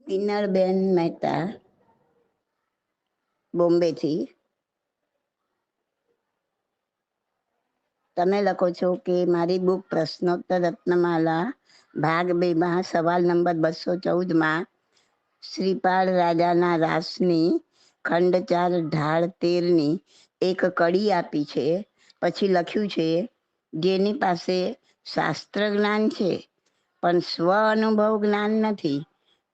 કિન્નરબેન મહેતા, બોમ્બેથી. તમે લખો છો કે મારી બુક પ્રશ્નોત્તર રત્નમાલા ભાગ 2માં સવાલ નંબર 214માં શ્રીપાળ રાજાના રાસની ખંડ 4 ઢાળ 13ની એક કડી આપી છે. પછી લખ્યું છે, જેની પાસે શાસ્ત્ર જ્ઞાન છે પણ સ્વ અનુભવ જ્ઞાન નથી,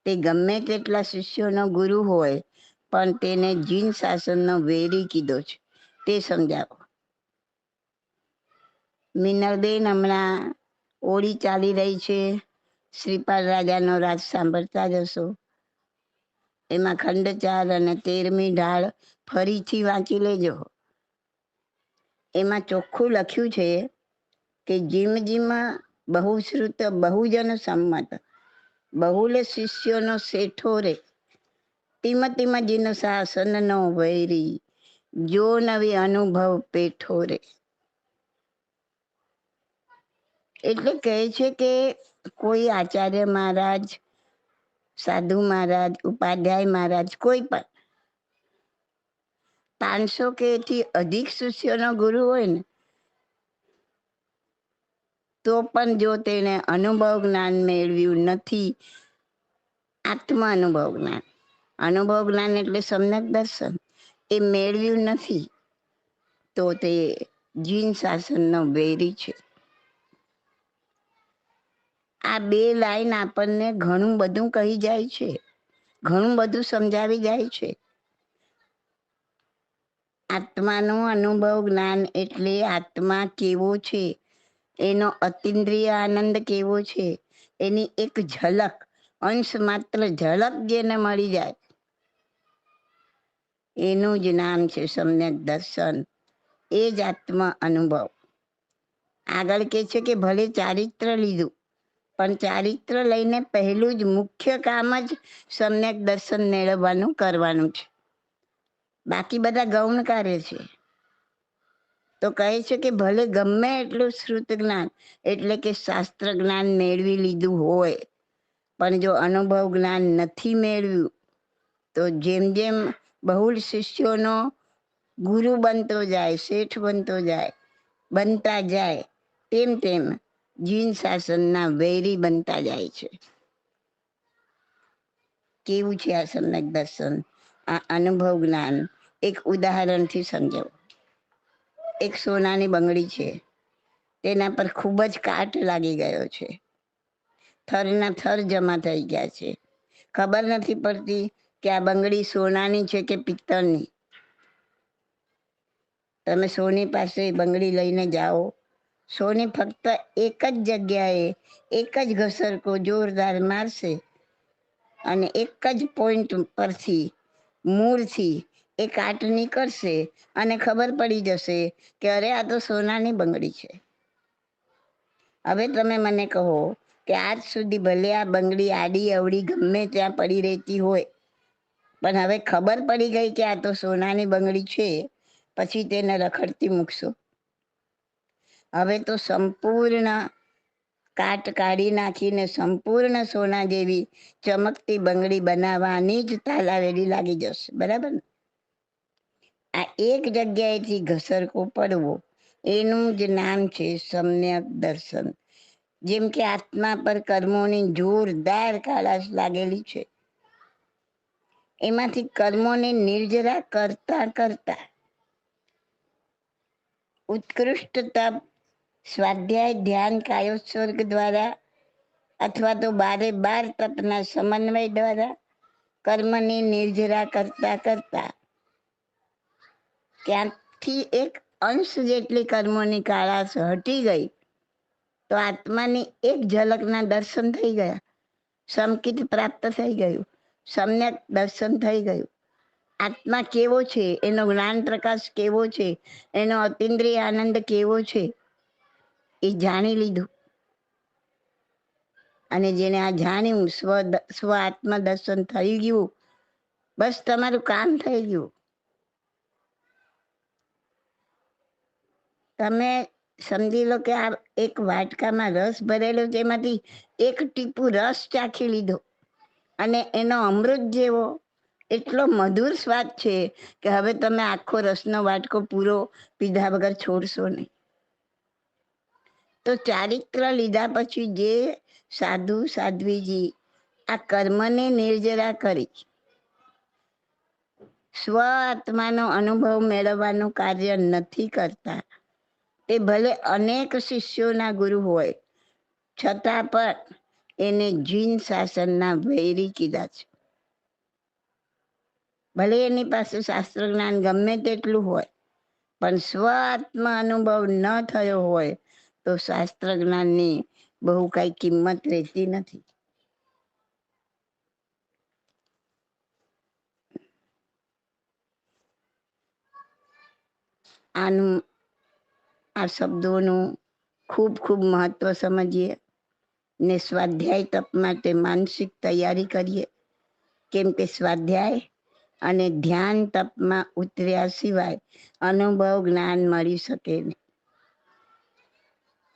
તે ગમે તેટલા શિષ્યોનો ગુરુ હોય પણ તેને જીન શાસનનો વેરી કીધો છે, તે સમજાવો. મિનલબેન, હમણાં ઓળી ચાલી રહી છે, શ્રીપાલ રાજાનો રાજ સાંભળતા જ હશો. એમાં ખંડ 4 અને 13મી ઢાળ ફરીથી વાંચી લેજો. એમાં ચોખ્ખું લખ્યું છે કે જીમ જીમ બહુશ્રુત બહુજન સંમત બહુલ શિષ્યોનો શેઠો રે, ટીમ ટીમ જીન શાસનનો વૈરી, જો નવી અનુભવ પેઠો રે. એટલે કહે છે કે કોઈ આચાર્ય મહારાજ, સાધુ મહારાજ, ઉપાધ્યાય મહારાજ, કોઈ પણ 500 કે એથી અધિક શિષ્યોનો ગુરુ હોય ને, તો પણ જો તેને અનુભવ જ્ઞાન મેળવ્યું નથી, આત્મ અનુભવ જ્ઞાન, અનુભવ જ્ઞાન એટલે સમ્યક દર્શન, એ મેળવ્યું નથી, તો તે જીન શાસનનો વેરી છે. આ 2 લાઈન આપણને ઘણું બધું કહી જાય છે, ઘણું બધું સમજાવી જાય છે. આત્માનું અનુભવ જ્ઞાન એટલે આત્મા કેવો છે, એનો અતિન્દ્રિય આનંદ કેવો છે, એની એક ઝલક, અંશ માત્ર ઝલક જેને મળી જાય, એનું જ નામ છે સમ્યક દર્શન. એ જ આત્મ અનુભવ. આગળ કે છે કે ભલે ચારિત્ર લીધું, પણ ચારિત્ર લઈને પહેલું જ મુખ્ય કામ જ સમ્યક દર્શન મેળવવાનું કરવાનું છે, બાકી બધા ગૌણ કાર્ય છે. તો કહે છે કે ભલે ગમે એટલું શ્રુત જ્ઞાન એટલે કે શાસ્ત્ર જ્ઞાન મેળવી લીધું હોય, પણ જો અનુભવ જ્ઞાન નથી મેળવ્યું, તો જેમ જેમ બહુલ શિષ્યોનો ગુરુ બનતો જાય, શેઠ બનતો જાય, બનતા જાય, તેમ તેમ જીન શાસનના વૈરી બનતા જાય છે. કેવું છે આ સમ્યક દર્શન, આ અનુભવ જ્ઞાન? એક ઉદાહરણથી સમજાવો. એક સોનાની બંગડી છે, તેના પર ખૂબ જ કાટ લાગી ગયો છે, થરના થર જમા થઈ ગયા છે. ખબર નથી પડતી કે આ બંગડી સોનાની છે કે પિત્તળની. તમે સોની પાસે બંગડી લઈને જાઓ, સોની ફક્ત એક જ જગ્યાએ એક જ ઘસરકો જોરદાર મારશે અને એક જ પોઈન્ટ પરથી, મૂળથી એ કાટ નીકળશે અને ખબર પડી જશે કે અરે આ તો સોનાની બંગડી છે. હવે તમે મને કહો કે આજ સુધી ભલે આ બંગડી આડી અવળી ગમે ત્યાં પડી રહેતી હોય, પણ હવે ખબર પડી ગઈ કે આ તો સોનાની બંગડી છે, પછી તેને રખડતી મૂકશો? હવે તો સંપૂર્ણ કાટ કાઢી નાખીને સંપૂર્ણ સોના જેવી ચમકતી બંગડી બનાવવાની જ તાલાવેલી લાગી જશે, બરાબર ને? આ એક જગ્યાએથી ઘસરકો પડવો, એનું જ નામ છે સમ્યક દર્શન. જેમ કે આત્મા પર કર્મોની જોરદાર કાળાશ લાગેલી છે, એમાંથી કર્મોને નિર્જરા કરતા કરતા ઉત્કૃષ્ટ તપ, સ્વાધ્યાય, ધ્યાન, કાયોત્સર્ગ દ્વારા અથવા તો 12 તપના સમન્વય દ્વારા કર્મની નિર્જરા કરતા કરતા ક્યાંથી એક અંશ જેટલી કર્મોની કાળાશ હટી ગઈ, તો આત્માની એક ઝલકના દર્શન થઈ ગયા, સમકિત પ્રાપ્ત થઈ ગયું, સમ્યક દર્શન થઈ ગયું. આત્મા કેવો છે, એનો જ્ઞાન પ્રકાશ કેવો છે, એનો અતિન્દ્રિય આનંદ કેવો છે, એ જાણી લીધું. અને જેને આ જાણ્યું, સ્વ આત્મ દર્શન થઈ ગયું, બસ તમારું કામ થઈ ગયું. તમે સમજી લો કે આ એક વાટકામાં રસ ભરેલો છે, એમાંથી એક ટીપું રસ ચાખી લીધો અને એનો અમૃત જેવો એટલો મધુર સ્વાદ છે કે હવે તમે આખો રસનો વાટકો પૂરો પીધા વગર છોડશો નહીં. તો ચારિત્ર લીધા પછી જે સાધુ સાધ્વીજી આ કર્મને નિર્જરા કરી સ્વ આત્માનો અનુભવ મેળવવાનું કાર્ય નથી કરતા, તે ભલે અનેક શિષ્યોના ગુરુ હોય છતાં પણ એને જીન શાસનના વૈરી કીધા છે. ભલે એની પાસે શાસ્ત્ર જ્ઞાન ગમે તેટલું હોય, પણ સ્વ આત્મા અનુભવ ન થયો હોય તો શાસ્ત્ર જ્ઞાનની બહુ કઈ કિંમત રહેતી નથી. આનું આ શબ્દોનું ખૂબ ખૂબ મહત્વ સમજીએ ને સ્વાધ્યાય તપ માટે માનસિક તૈયારી કરીએ, કેમ કે સ્વાધ્યાય અને ધ્યાન તપમાં ઉતર્યા સિવાય અનુભવ જ્ઞાન મળી શકે નહીં.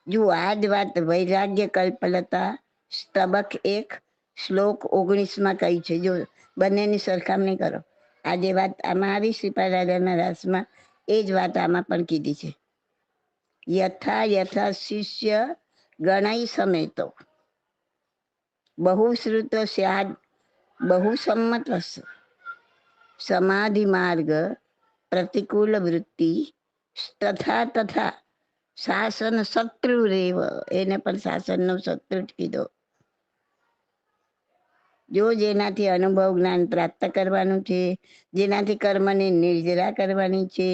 જો આ જ વાત વૈરાગ્ય કલ્પલતા સ્તબક 1 શ્લોક 19 કહી છે. જો બંનેની સરખામણી કરો, આ જે વાત આમાં આવી શ્રીપાદાના રાસમાં એ જ વાત આમાં પણ કીધી છે. યથા યથા શિષ્ય ગણય સમેતો બહુશ્રુત સ્યાદ બહુ સંમત સમાધિ માર્ગ પ્રતિકૂળ વૃત્તિ તથા તથા શાસન શત્રુ રેવ, એને પણ શાસનનો શત્રુ જ કીધો. જો જેનાથી અનુભવ જ્ઞાન પ્રાપ્ત કરવાનું છે, જેનાથી કર્મની નિર્જરા કરવાની છે,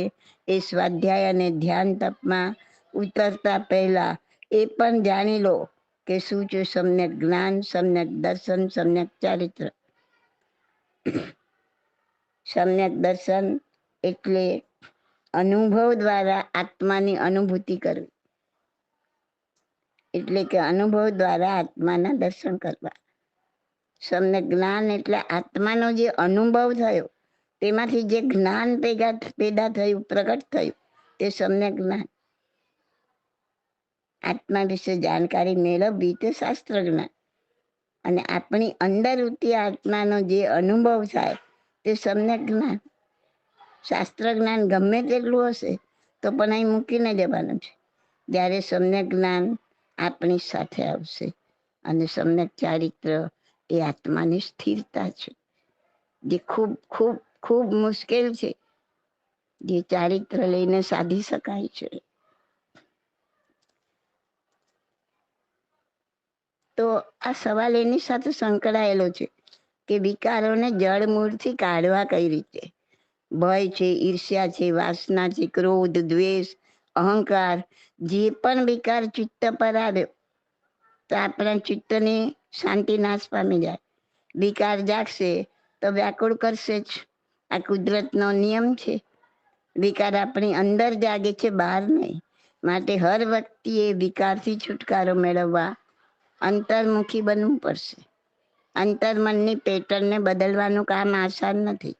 એ સ્વાધ્યાય અને ધ્યાન તપમાં ઉતરતા પહેલા એ પણ જાણી લો કે શું છે સમ્યક જ્ઞાન, સમ્યક દર્શન, સમ્યક ચારિત્ર. સમ્યક દર્શન એટલે અનુભવ દ્વારા આત્માની અનુભૂતિ કરવી, એટલે કે અનુભવ દ્વારા આત્માના દર્શન કરવા. સમ્યક જ્ઞાન એટલે આત્માનો જે અનુભવ થયો તેમાંથી જે જ્ઞાન પેદા થયું, પ્રગટ થયું, તે સમ્યક જ્ઞાન. આત્મા વિશે જાણકારી મેળવવી તે શાસ્ત્ર જ્ઞાન. અને આપણી અંદર ઉઠી આત્માનો જે અનુભવ થાય તે સમ્યક જ્ઞાન. શાસ્ત્ર જ્ઞાન ગમે તેટલું હશે તો પણ અહીં મૂકીને જવાનું છે. જ્યારે સમ્યક જ્ઞાન આપણી સાથે આવશે અને સમ્યક ચારિત્ર એ આત્માની સ્થિરતા છે, જે ખૂબ ખૂબ ખૂબ મુશ્કેલ છે, જે ચારિત્ર લઈને સાધી શકાય છે. તો આ સવાલ એની સાથે સંકળાયેલો છે કે વિકારોને જળમૂળથી કાઢવા કઈ રીતે. ભય છે, ઈર્ષ્યા છે, વાસના છે, ક્રોધ, દ્વેષ, અહંકાર, જે પણ વિકાર ચિત્ત પર આવ્યો તો આપણા ચિત્તની શાંતિ નાશ પામી જાય. વિકાર જાગશે તો વ્યાકુળ કરશે જ, આ કુદરતનો નિયમ છે. વિકાર આપણી અંદર જાગે છે, બહાર નહીં. માટે હર વ્યક્તિએ વિકારથી છુટકારો મેળવવા અંતર્મુખી બનવું પડશે. અંતર્મનની પેટર્નને બદલવાનું કામ આસાન નથી.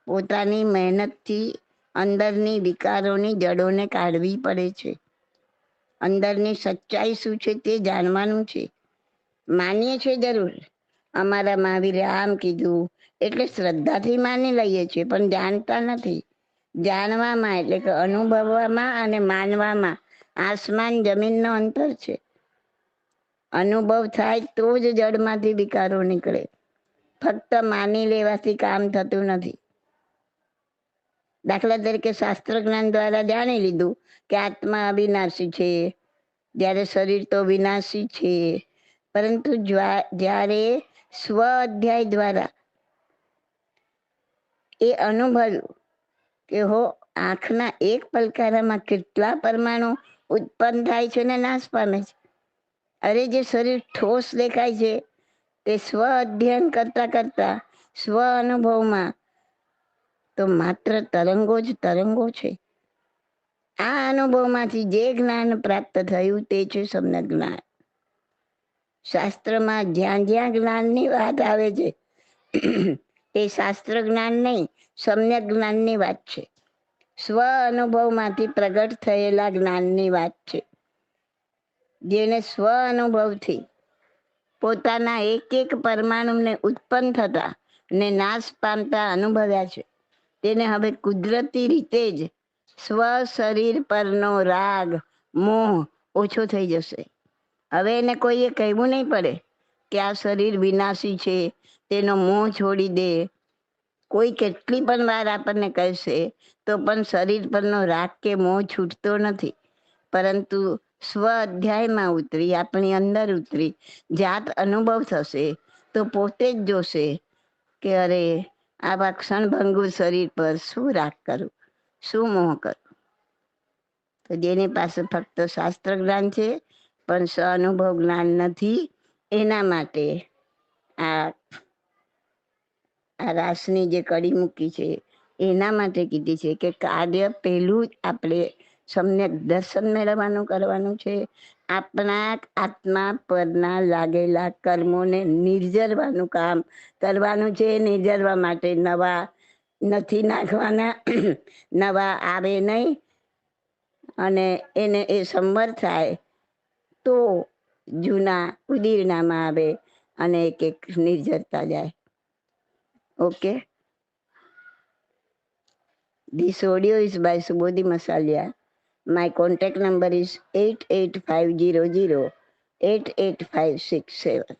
પોતાની મહેનતથી અંદરની વિકારોની જડોને કાઢવી પડે છે. અંદરની સચ્ચાઈ શું છે તે જાણવાનું છે. માનીએ છીએ જરૂર, અમારા મહાવીરે આમ કીધું એટલે શ્રદ્ધાથી માની લઈએ છીએ, પણ જાણતા નથી. જાણવામાં એટલે કે અનુભવવામાં અને માનવામાં આસમાન જમીનનો અંતર છે. અનુભવ થાય તો જ જડમાંથી વિકારો નીકળે. ફક્ત માની લેવાથી કામ થતું નથી. દાખલા તરીકે શાસ્ત્ર જ્ઞાન દ્વારા જાણી લીધું કે આત્મા અવિનાશી છે, જ્યારે શરીર તો વિનાશી છે. પરંતુ જ્યારે સ્વ અધ્યાય દ્વારા એ અનુભવ્યું કે હો આંખના એક પલકારામાં કેટલા પરમાણુ ઉત્પન્ન થાય છે ને નાશ પામે છે. અરે જે શરીર ઠોસ દેખાય છે તે સ્વ અધ્યયન કરતા કરતા સ્વ અનુભવમાં તો માત્ર તરંગો જ તરંગો છે. આ અનુભવમાંથી જે જ્ઞાન પ્રાપ્ત થયું તે છે સમ્યક જ્ઞાન. શાસ્ત્રમાં જ્યાં જ્યાં જ્ઞાનની વાત આવે છે એ શાસ્ત્ર જ્ઞાન નહીં, સમ્યક જ્ઞાનની વાત છે. સ્વ અનુભવમાંથી પ્રગટ થયેલા જ્ઞાનની વાત છે, જેને સ્વ અનુભવથી પોતાના એક એક પરમાણુને ઉત્પન્ન થતા ને નાશ પામતા અનુભવ્યા છે. તેને હવે કુદરતી રીતે જ સ્વ શરીર પરનો રાગ મોહ ઓછો થઈ જશે. હવે એને કોઈએ કહેવું નહીં પડે કે આ શરીર વિનાશી છે, તેનો મોહ છોડી દે. કોઈ કેટલી પણ વાર આપણને કહેશે તો પણ શરીર પરનો રાગ કે મોહ છૂટતો નથી. પરંતુ સ્વ અધ્યાયમાં ઉતરી, આપણી અંદર ઉતરી જાત અનુભવ થશે તો પોતે જ જોશે કે અરે આવા ક્ષણભંગુર શરીર પર શું રાગ કરું, શું મોહ કરું. તો જેની પાસે ફક્ત શાસ્ત્ર જ્ઞાન છે પણ સ્વ અનુભવ જ્ઞાન નથી, એના માટે આ આ રાસની જે કડી મૂકી છે એના માટે કીધી છે કે કાર્ય પહેલું જ આપણે સમ્યક દર્શન મેળવવાનું કરવાનું છે. આપણા આત્મા પરના લાગેલા કર્મોને નિર્જરવાનું કામ કરવાનું છે. નિર્જરવા માટે નવા નથી નાખવાના, નવા આવે નહીં. અને એને એ સંવર થાય તો જૂના ઉદીરણામાં આવે અને એક એક નિર્જરતા જાય. Okay. This audio is by Subodhi Masalia. My contact number is 88500 88567.